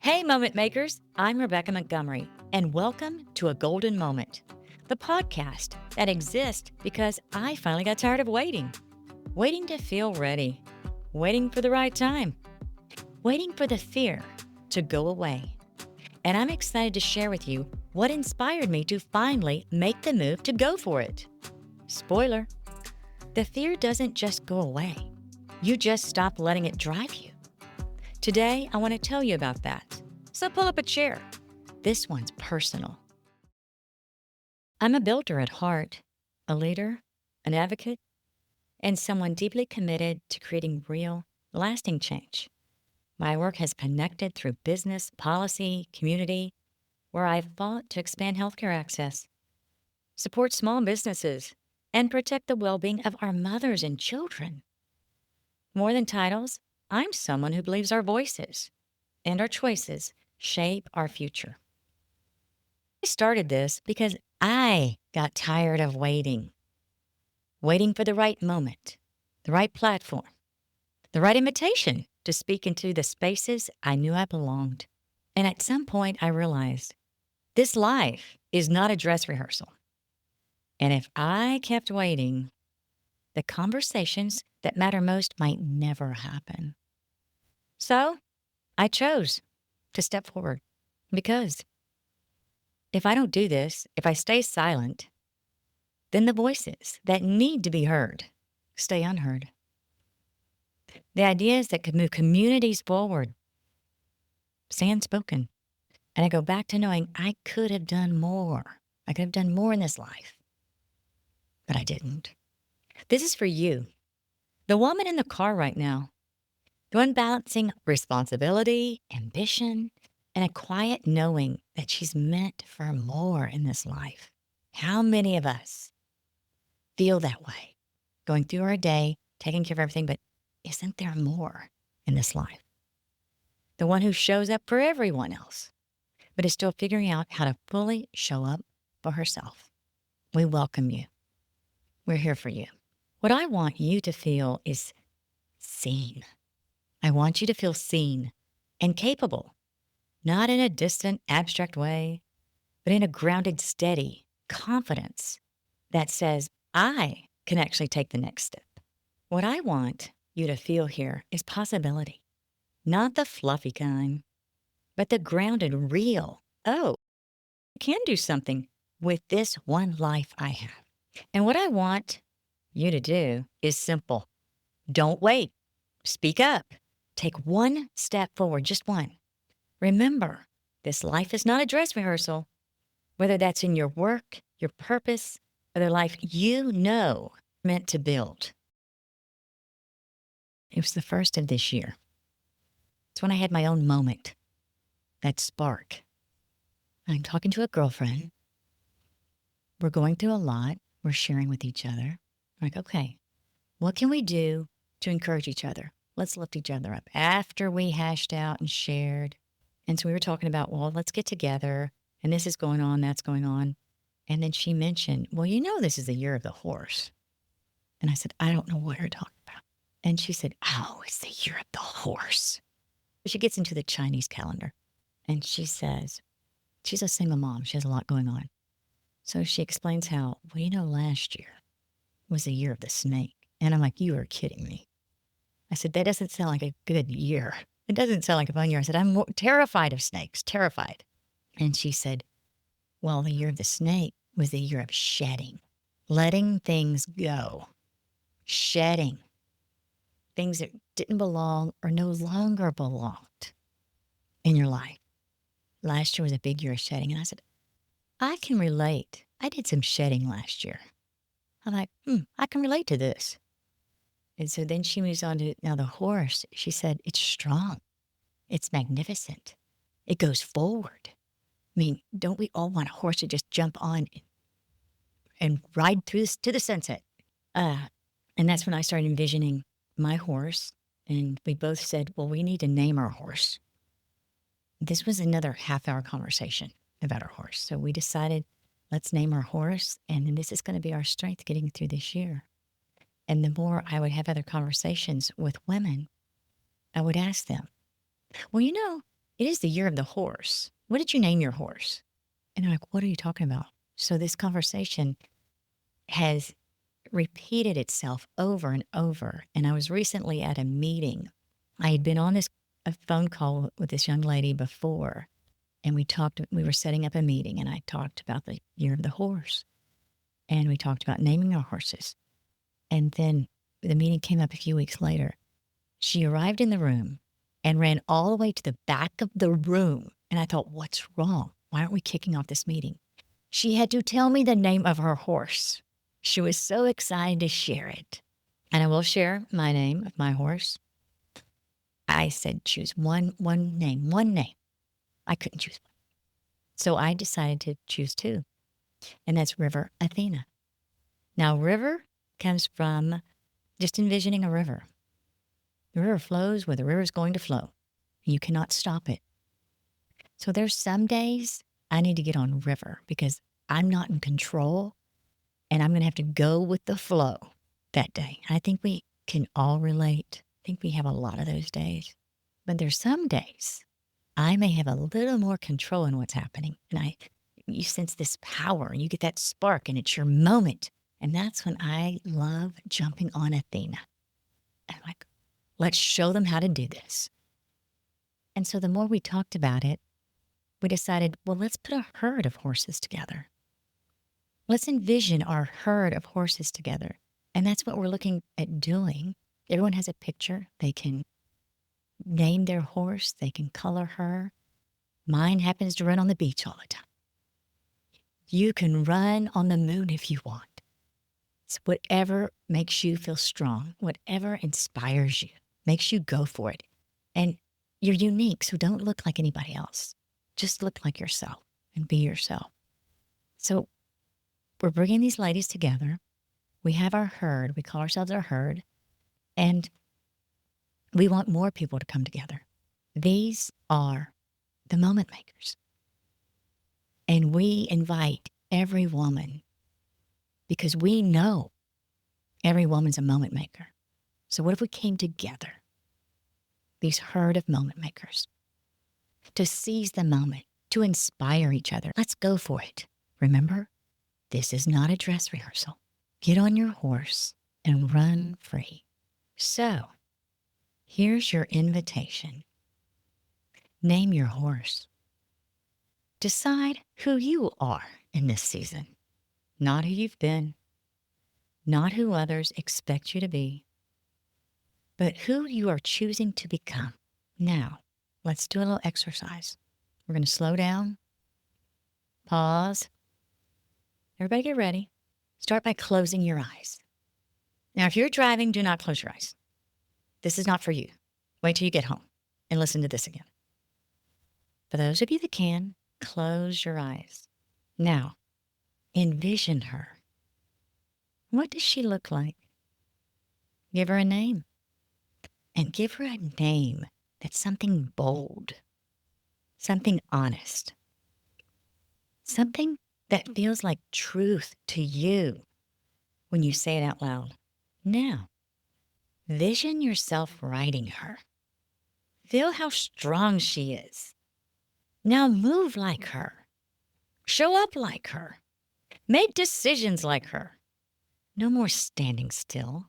Hey, moment makers. I'm Rebecca Montgomery, and welcome to A Golden Moment, the podcast that exists because I finally got tired of waiting to feel ready, waiting for the right time, waiting for the fear to go away. And I'm excited to share with you what inspired me to finally make the move to go for it. Spoiler, the fear doesn't just go away. You just stop letting it drive you. Today, I want to tell you about that. So pull up a chair. This one's personal. I'm a builder at heart, a leader, an advocate, and someone deeply committed to creating real, lasting change. My work has connected through business, policy, community, where I've fought to expand healthcare access, support small businesses, and protect the well being of our mothers and children. More than titles, I'm someone who believes our voices and our choices shape our future. I started this because I got tired of waiting for the right moment, the right platform, the right invitation to speak into the spaces I knew I belonged. And at some point, I realized this life is not a dress rehearsal. And if I kept waiting, the conversations that matter most might never happen. So I chose to step forward because if I don't do this, if I stay silent, then the voices that need to be heard stay unheard. The ideas that could move communities forward stay unspoken. And I go back to knowing I could have done more. I could have done more in this life, but I didn't. This is for you, the woman in the car right now, the one balancing responsibility, ambition, and a quiet knowing that she's meant for more in this life. How many of us feel that way, going through our day, taking care of everything, but isn't there more in this life? The one who shows up for everyone else, but is still figuring out how to fully show up for herself. We welcome you. We're here for you. What I want you to feel is seen. I want you to feel seen and capable, not in a distant, abstract way, but in a grounded, steady confidence that says, I can actually take the next step. What I want you to feel here is possibility, not the fluffy kind, but the grounded, real, oh, I can do something with this one life I have. And what I want you to do is simple. Don't wait. Speak up. Take one step forward, just one. Remember, this life is not a dress rehearsal, whether that's in your work, your purpose, or the life you know meant to build. It was the first of this year. It's when I had my own moment, that spark. I'm talking to a girlfriend. We're going through a lot. We're sharing with each other. Like, okay, what can we do to encourage each other? Let's lift each other up. After we hashed out and shared, and so we were talking about, well, let's get together, and this is going on, that's going on. And then she mentioned, well, this is the year of the horse. And I said, I don't know what you're talking about. And she said, oh, it's the year of the horse. She gets into the Chinese calendar, and she says, she's a single mom. She has a lot going on. So she explains how, last year was the year of the snake. And I'm like, you are kidding me. I said, that doesn't sound like a good year. It doesn't sound like a fun year. I said, I'm terrified of snakes, terrified. And she said, well, the year of the snake was the year of shedding, letting things go, shedding things that didn't belong or no longer belonged in your life. Last year was a big year of shedding. And I said, I can relate. I did some shedding last year. I'm like, I can relate to this. And so then she moves on to now the horse. She said, it's strong. It's magnificent. It goes forward. I mean, don't we all want a horse to just jump on and ride through this to the sunset? And that's when I started envisioning my horse. And we both said, well, we need to name our horse. This was another half-hour conversation about our horse. So we decided, let's name our horse. And then this is going to be our strength getting through this year. And the more I would have other conversations with women, I would ask them, well, It is the year of the horse. What did you name your horse? And they're like, what are you talking about? So this conversation has repeated itself over and over. And I was recently at a meeting. I had been on a phone call with this young lady before, and we were setting up a meeting, and I talked about the year of the horse. And we talked about naming our horses. And then the meeting came up a few weeks later. She arrived in the room and ran all the way to the back of the room. And I thought, what's wrong? Why aren't we kicking off this meeting? She had to tell me the name of her horse. She was so excited to share it. And I will share my name of my horse. I said, choose one name. I couldn't choose one. So I decided to choose two. And that's River Athena. Now, river comes from just envisioning a river. The river flows where the river is going to flow. You cannot stop it. So there's some days I need to get on river because I'm not in control and I'm going to have to go with the flow that day. I think we can all relate. I think we have a lot of those days. But there's some days I may have a little more control in what's happening. And you sense this power and you get that spark and it's your moment. And that's when I love jumping on Athena. I'm like, let's show them how to do this. And so the more we talked about it, we decided, well, let's put a herd of horses together. Let's envision our herd of horses together. And that's what we're looking at doing. Everyone has a picture. They can name their horse. They can color her. Mine happens to run on the beach all the time. You can run on the moon if you want. It's whatever makes you feel strong, whatever inspires you, makes you go for it. And you're unique, so don't look like anybody else. Just look like yourself and be yourself. So we're bringing these ladies together. We have our herd. We call ourselves our herd. And we want more people to come together. These are the moment makers. And we invite every woman because we know every woman's a moment maker. So what if we came together, these herd of moment makers, to seize the moment, to inspire each other? Let's go for it. Remember, this is not a dress rehearsal. Get on your horse and run free. So, here's your invitation. Name your horse. Decide who you are in this season. Not who you've been, not who others expect you to be, but who you are choosing to become. Now, let's do a little exercise. We're going to slow down, pause. Everybody get ready. Start by closing your eyes. Now, if you're driving, do not close your eyes. This is not for you. Wait till you get home and listen to this again. For those of you that can, close your eyes. Now, envision her. What does she look like? Give her a name. And give her a name that's something bold, something honest, something that feels like truth to you when you say it out loud. Now, vision yourself riding her. Feel how strong she is. Now move like her. Show up like her. Make decisions like her. No more standing still.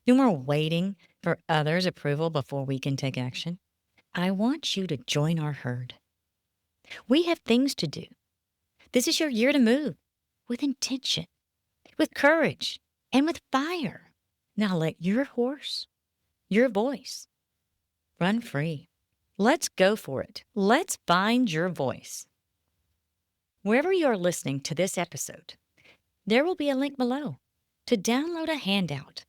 No more waiting for others' approval before we can take action. I want you to join our herd. We have things to do. This is your year to move with intention, with courage, and with fire. Now let your horse, your voice, run free. Let's go for it. Let's find your voice. Wherever you are listening to this episode, there will be a link below to download a handout.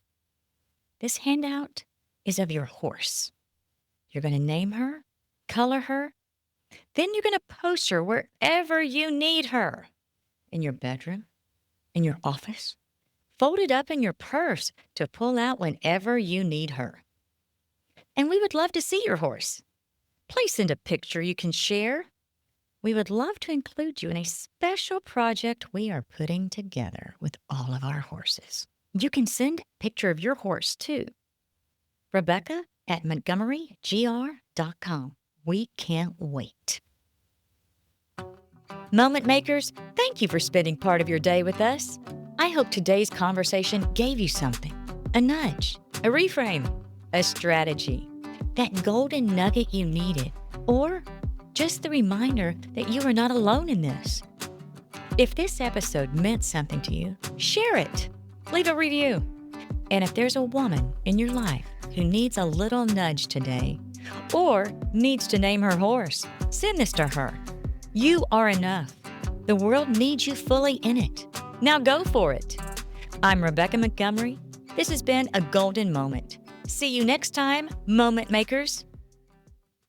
This handout is of your horse. You're going to name her, color her, then you're going to post her wherever you need her. In your bedroom, in your office, folded up in your purse to pull out whenever you need her. And we would love to see your horse. Please send a picture you can share. We would love to include you in a special project we are putting together with all of our horses. You can send a picture of your horse to Rebecca at montgomerygr.com. We can't wait. Moment makers, thank you for spending part of your day with us. I hope today's conversation gave you something, a nudge, a reframe, a strategy, that golden nugget you needed, or just the reminder that you are not alone in this. If this episode meant something to you, share it. Leave a review. And if there's a woman in your life who needs a little nudge today, or needs to name her horse, send this to her. You are enough. The world needs you fully in it. Now go for it. I'm Rebecca Montgomery. This has been a golden moment. See you next time, Moment Makers.